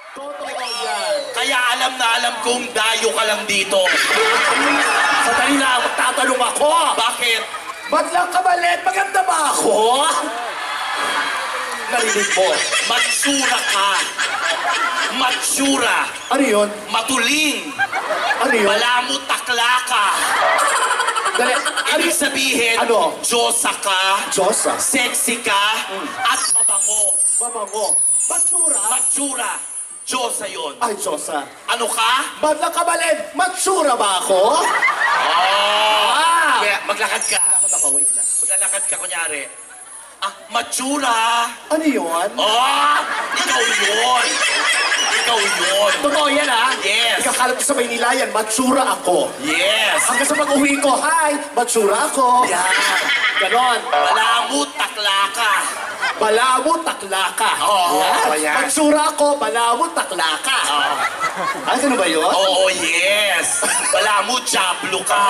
Totoo yan. Kaya alam na alam kong dayo ka lang dito. Sandali lang, magtatanong ako. Bakit? Ba't lang kabalit? Maganda ba ako? Narinig mo. Matsura ka. Matsura. Ano yun? Matuling. Ano yun? Malamot takla ka. Dali, Ibig sabihin, Ano? Diyosa ka, Diyosa. sexy ka, at mabango. Mabango. Matsura? Matsura. Diyosa yun. Ay, Diyosa. Ano ka? Ba't lang kabalit? Matsura ba ako? Oh! Kaya maglakad ka. Ako, wait lang. Maglalakad ka, kunyari. Matsura. Ano yun? Oh! Ikaw yun. Ikaw yun. Totoo yan, ha? Yes. Ikakalat ko sa Maynila yan, matsura ako. Yes. Hanggang sa pag-uwi ko, hi, matsura ako. Yan. Ganon. Malamot takla ka. Balabot, takla ka. Oo, yan. Matsura ako, balabot, takla ka. Ay, ano ba yun? Oo, yes. Malamot, jablo ka.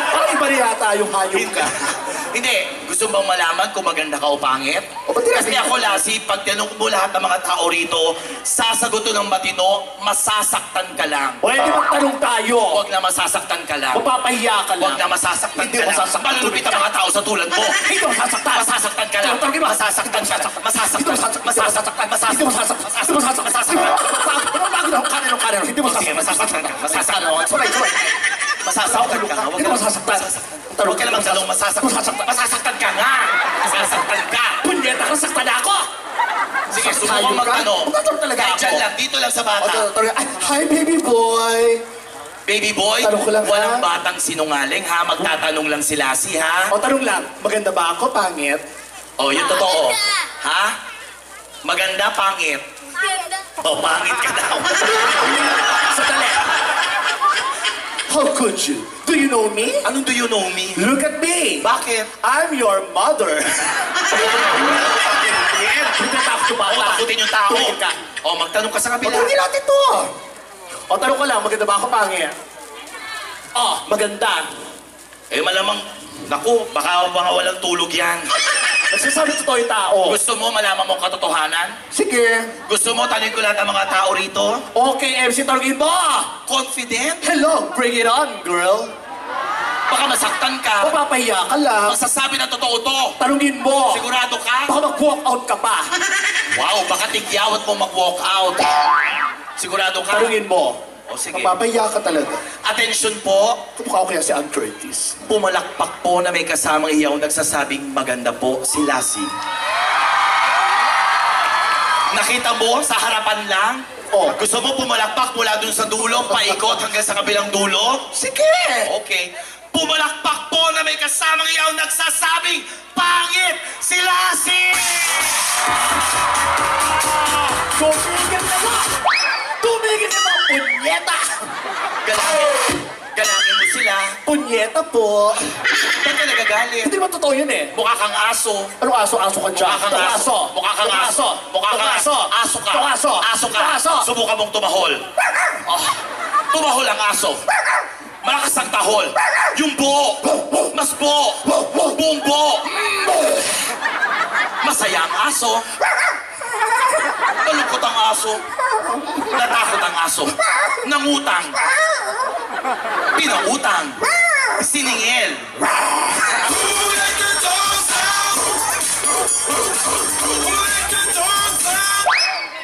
Parang iba rin yata yung hayop ka. Hindi. Gusto bang malaman kung maganda ka o pangit? O, ba't Kasi ako, Lassie, pag tinanong mo lahat ng mga tao rito, sasagot ng matino, masasaktan ka lang. Pwede magtanong tayo. Huwag na masasaktan ka lang. Mapapahiya ka lang. Huwag na masasaktan Hindi ka lang. masasaktan. Malulupit ang mga tao sa tulad mo. Hindi masasaktan. Masasaktan ka lang. Tawagin mo. Masasaktan ka lang. Masasaktan. Masasaktan. Hindi masasaktan. Hindi masasaktan. Masasaktan. Hindi Sige, masasaktan. masasaktan ka. Masasaktan. Sabay. Masasaktan ka. Hindi masasaktan. Huwag ka naman tanong masasaktan. Masasaktan ka nga. Masasaktan ka. Punyeta ka, saktan ako. Sige, Hayop subukan ka? magtanong. Magtatanong talaga Kahit ako. dyan lang, dito lang sa bata. Hi, baby boy. Baby boy, Tanong ko lang, walang ha? batang sinungaling ha. Magtatanong lang si Lassie ha. O, tanong lang, maganda ba ako, pangit? Oh, yung totoo. Ha? Maganda, pangit. Oh, pangit ka daw. Sandali. How could you? Do you know me? Anong do you know me? Look at me. Bakit? I'm your mother. Hindi na ako Oo, takutin yung tao. Tumigil ka. Oh, magtanong ka sa O, kabila. tanongin natin to. O, tanong ko lang, maganda ba ako, pangit? Oh, maganda. Eh, malamang, naku, baka mga walang tulog yan. Nagsasabi totoo yung tao. Gusto mo malaman mo katotohanan? Sige. Gusto mo tanongin ko lahat ng mga tao rito? Okay, MC, tanongin mo. Confident? Hello, bring it on, girl. Baka masaktan ka. Mapapahiya ka lang. Magsasabi ng totoo to. Tanungin mo. Sigurado ka? Baka mag-walk out ka pa. Wow, baka tigyawat mo mag-walk out. Sigurado ka? Tanungin mo. O sige. Mapapahiya ka talaga. Attention po. Kumukha ko kaya si Ann Curtis. Pumalakpak po na may kasamang iyaw nagsasabing maganda po si Lassie. Nakita mo sa harapan lang? Oh. Gusto mo pumalakpak mula dun sa dulo, paikot hanggang sa kabilang dulo? Sige! Okay. Pumalakpak po na may kasamang iyaw nagsasabing pangit si Lassie! Tumigil na ba? Tumigil na ba? Punyeta! Galangin mo sila. Punyeta po. Ba't ka nagagalit? Hindi naman totoo yun eh. Mukha kang aso. Anong aso? Aso ka dyan. Mukha kang Itong aso. Mukha kang Itong aso. Mukha kang Itong aso. Aso ka. Itong aso. Aso ka. Itong aso. Subukan mong tumahol. Oh. Tumahol ang aso. Malakas ang tahol. Yung buo. Mas buo. Buong buo. Masaya ang aso. Malungkot ang aso. Natakot ang aso. Nangutang. Pinautang. Siningil.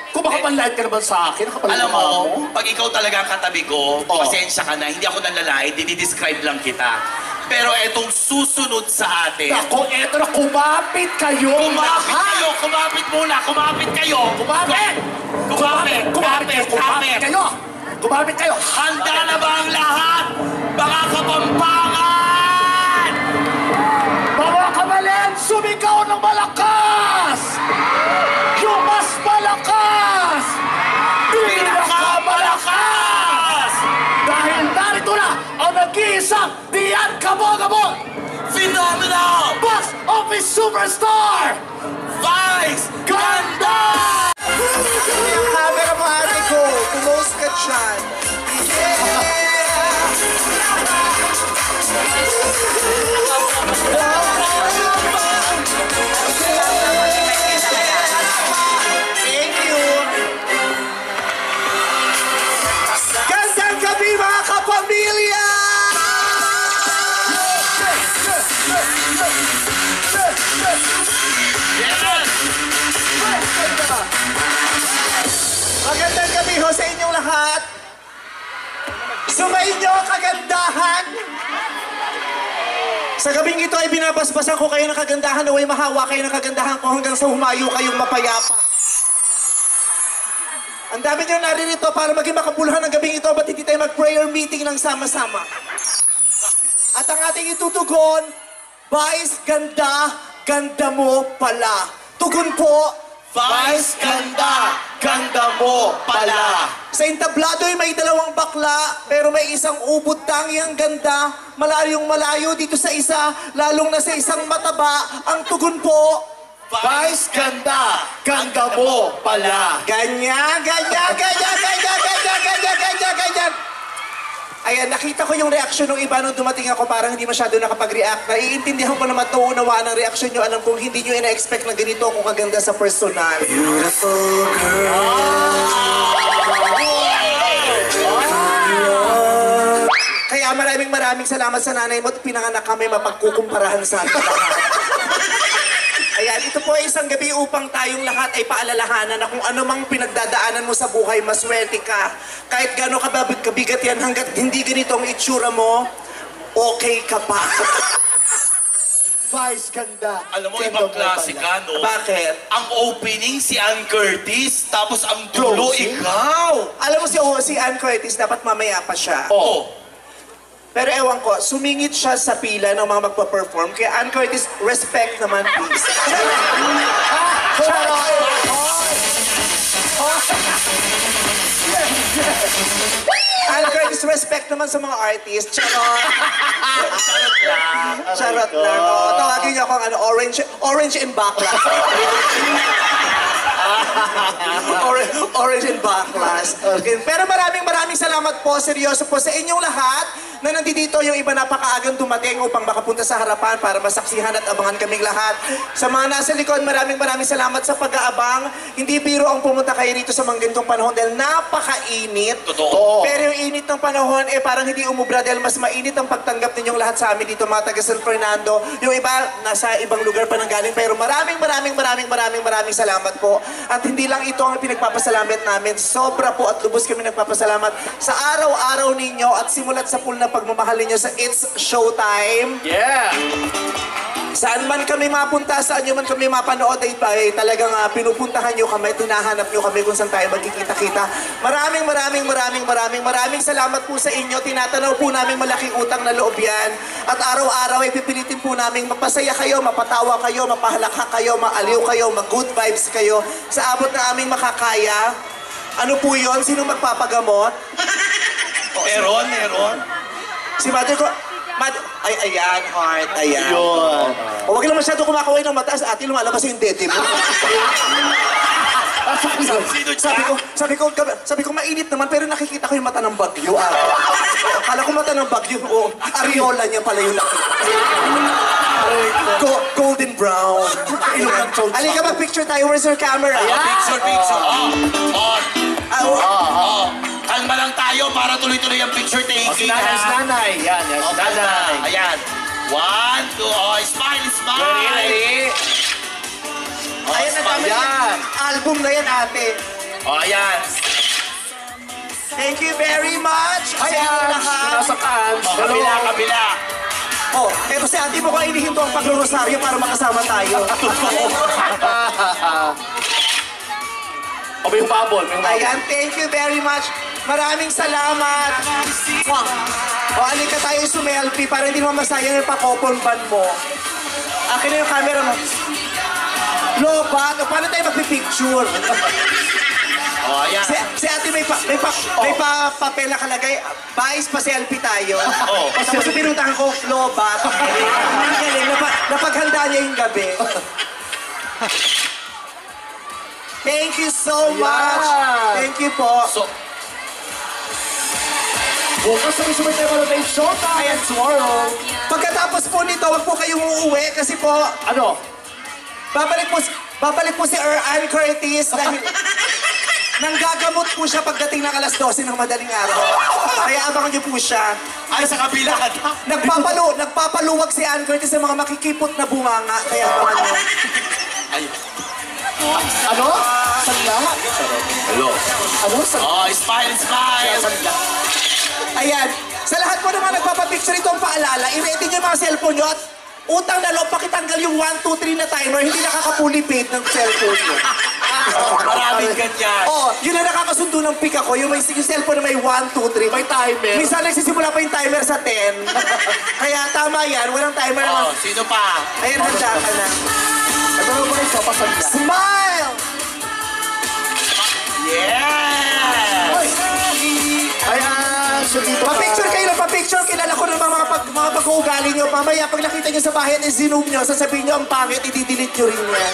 Kung makapanlight ka naman sa akin, nakapalit Alam ka mo, pag ikaw talaga ang katabi ko, Oo. pasensya ka na, hindi ako nanlalait, dinidescribe lang kita. Pero etong susunod sa atin, Ako, eto na, kumapit kayo. kumapit kayo, kumapit muna, kumapit kayo. Kumapit! Kumapit, kumapit, kumapit. kayo! Kumapit kayo! Handa na ba ang lahat? Mga kapampangan! Mga kabalin, sumigaw ng malakas! Yung mas malakas! Pinakamalakas! Dahil narito na ang nag-iisang Dian Kabogabog! Phenomenal! Box Office Superstar! Vice Ganda! Yung camera mo, ate ko. Pumost ka dyan. Thank you. lahat, sumainyo kagandahan. Sa gabing ito ay binabasbasan ko kayo ng kagandahan, naway mahawa kayo ng kagandahan ko hanggang sa humayo kayong mapayapa. Ang dami nyo naririto para maging makabuluhan ng gabing ito, ba't hindi tayo mag-prayer meeting ng sama-sama? At ang ating itutugon, Vice, ganda, ganda mo pala. Tugon po, Vice, ganda, ganda mo pala. sa entablado ay may dalawang bakla, pero may isang ubod tangi ang ganda. Malayong malayo dito sa isa, lalong na sa isang mataba. Ang tugon po, Vice, ganda, ganda mo pala. ganyan, ganyan, ganyan, ganyan, ganyan, ganyan, ganyan, ganyan. Ayan, nakita ko yung reaksyon ng iba nung dumating ako, parang hindi masyado nakapag-react. Naiintindihan ko naman ito, unawaan ang reaksyon nyo. Alam kong hindi nyo ina-expect na ganito kung kaganda sa personal. Beautiful girl. Kaya maraming salamat sa nanay mo at pinanganak kami mapagkukumparahan sa ating lahat. Ayan, ito po ay isang gabi upang tayong lahat ay paalalahanan na kung ano mang pinagdadaanan mo sa buhay, maswerte ka. Kahit gano'n kabigat yan, hanggat hindi ganito ang itsura mo, okay ka pa. Vice, ganda. Alam mo, Ganda ibang mo klase pala. ka, no? Bakit? Ang opening si Ann Curtis, tapos ang dulo Closing? ikaw. Alam mo si Ann Curtis, dapat mamaya pa siya. Oo. Pero ewan ko, sumingit siya sa pila ng mga magpa-perform. Kaya Ann Curtis, respect naman, please. Ann Curtis, respect naman sa mga artists. Charot. Charot lang. Oh, tawagin niyo akong orange and backlash. Orange and backlash. Okay. Pero maraming salamat po, seryoso po sa inyong lahat na nandito yung iba napakaagang dumating upang makapunta sa harapan para masaksihan at abangan kaming lahat. Sa mga nasa likod, maraming salamat sa pag-aabang. Hindi biro ang pumunta kayo rito sa mga ganitong panahon dahil napakainit. Totoo. Pero yung init ng panahon, parang hindi umubra dahil mas mainit ang pagtanggap ninyong lahat sa amin dito, mga taga San Fernando. Yung iba, nasa ibang lugar pa nang galing. Pero maraming salamat po. At hindi lang ito ang pinagpapasalamat namin. Sobra po at lubos kami nagpapasalamat sa araw-araw ninyo at simulat sa pool na pagmamahal ninyo sa It's Showtime. Yeah. Saan man kami mapunta, saan nyo man kami mapanood, ay talagang pinupuntahan nyo kami, tinahanap nyo kami kung saan tayo magkikita-kita. Maraming salamat po sa inyo. Tinatanaw po namin malaking utang na loob yan. At araw-araw ay pipilitin po namin mapasaya kayo, mapatawa kayo, mapahalakha kayo, maaliw kayo, mag-good vibes kayo. Sa abot na aming makakaya. Ano po yun? Sino magpapagamot? Meron. Si mother ko, ay, ayan, heart, ayan. Yun. O, wag lang masyado kumakaway ng mataas, ate, lumalabas yung dede mo. Sino dyan? Sabi ko, mainit naman, pero nakikita ko yung mata ng bagyo. Akala ko mata ng bagyo, areola niya pala yung nakita. Golden brown. Halika ba, picture tayo, where's your camera? Picture. Kalma lang tayo para tuloy-tuloy ang picture taking. Si nanay. Yan, si nanay. Ayan. 1, 2, smile. Ready? Ayan, nadami Yan. album na yan, ate. Ayan. Thank you very much. Sa inyong lahat. Nasa cans. Kabila. Oh, eto si ate mo ko inihinto ang paglurosaryo para makasama tayo. O, may humabol. Ayan, thank you very much. Maraming salamat. O, alika tayo sumelfie para hindi mo masayang yung pakopon ban mo. Akin na yung camera mo. Lobat, o paano tayo magpipicture? Ayan. Si ate may papel na kalagay, Vice pa selfie tayo. Tapos pinuntahan ko, Lobat. Ang galing, napaghanda niya yung gabi. Thank you so much. Thank you po. Bukas sabay-sabay tayo manood ng Showtime. Ayan, tomorrow. Pagkatapos po nito, wag po kayong uuwi kasi po, Ano? babalik po si Ann Curtis dahil nanggagamot po siya pagdating ng alas 12 ng madaling araw. Kaya abangan niyo po siya. Ay, sa kabila. Nagpapaluwag si Ann Curtis sa mga makikipot na bunganga. Kaya abangan niyo. Ay. Ano? Sanda? Hello. Ano? Sanda? Oh, smile, smile. Sanda? Ayan, sa lahat po naman nagpapapicture itong paalala, i-ready niyo yung mga cellphone niyo at utang na loob, pakitanggal yung 1, 2, 3 na timer, hindi nakakapulipate ng cellphone niyo. Maraming ganyan. Oo, yun na nakakasundo ng pick ako, yung cellphone na may 1, 2, 3. May timer. Minsan nagsisimula pa yung timer sa 10. Kaya tama yan, walang timer naman. Oh, sino pa? Ayan, handa ka na. Ito na ba yung papasanda? Smile! Yeah! Ayan, so dito ka. Pa-picture kayo, pa-picture. Kilala ko naman mga pag-uugali nyo. Mamaya, pag nakita nyo sa bahay at i-zoom nyo, sasabihin nyo ang pangit, i-delete nyo rin yan.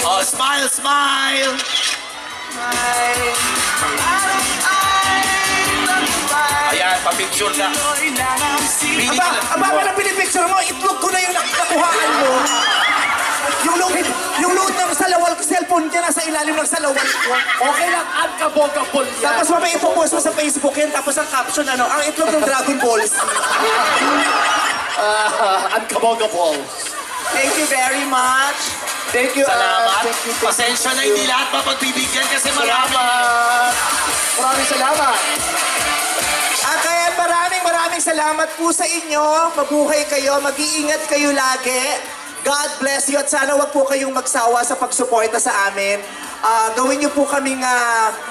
Oh, smile, smile. Ayan, pa-picture na. Aba pala pinipicture mo, itlog ko na yung nakuhaan mo. Yung load ng salawal ko, cellphone niya nasa ilalim ng salawal ko. Okay lang, unkabogable yan. Tapos mamaya ipopost mo sa Facebook yan, tapos ang caption ang itlog ng Dragon Balls. Unkabogable. Thank you very much. Thank you, Salamat. thank you. Pasensya na hindi lahat mapagbibigyan kasi marami. Salamat. Maraming salamat. At kaya maraming salamat po sa inyo. Mabuhay kayo, mag-iingat kayo lagi. God bless you at sana wag po kayong magsawa sa pagsuporta sa amin. Gawin niyo po kaming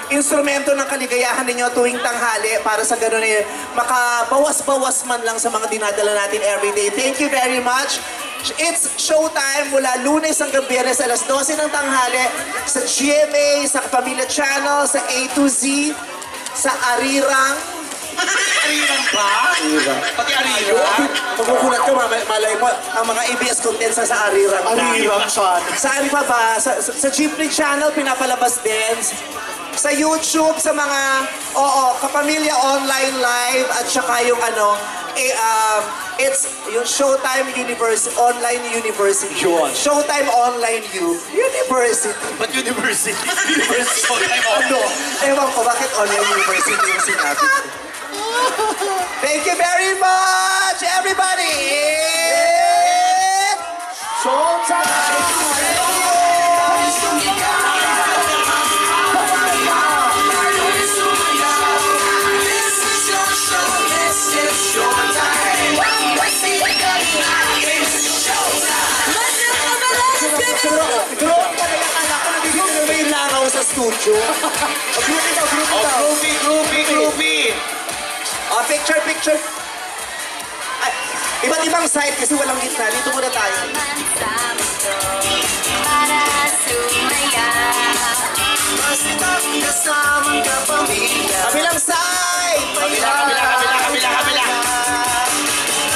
instrumento ng kaligayahan ninyo tuwing tanghali para sa ganun makabawas-bawas man lang sa mga dinadala natin everyday. Thank you very much. It's showtime mula Lunes hanggang Biyernes alas 12 ng tanghali sa GMA, sa Pamilya Channel, sa A to Z, sa Arirang. Arirang ba? Pati arirang? Magugulat ka, malay mo, ang mga ABS contents sa Arirang. Arirang siya. Saan pa ba? Sa Jeepney Channel, pinapalabas din. Sa YouTube, sa mga, Kapamilya Online Live, at saka yung it's yung Showtime Online University. Yun. Showtime Online University. Ba't university? University Showtime Ano? Ewan ko, bakit Online University yung sinabi ko? Thank you very much, everybody! May langaw sa studio. Groovy. Picture. Ay, iba't ibang side kasi walang gitna. Dito muna tayo. Para sumaya. Kabilang side! Kabila.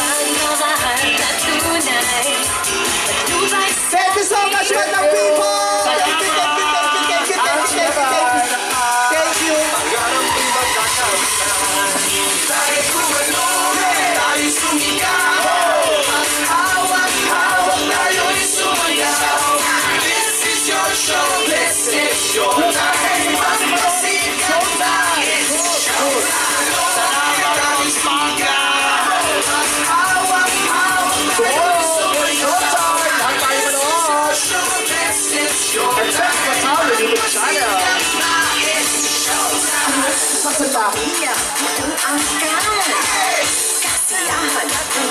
Pagmamahal na tunay. Matubay sa Thank you so much, Madam People! Thank you. Ang angkan. Kasiyahan, ang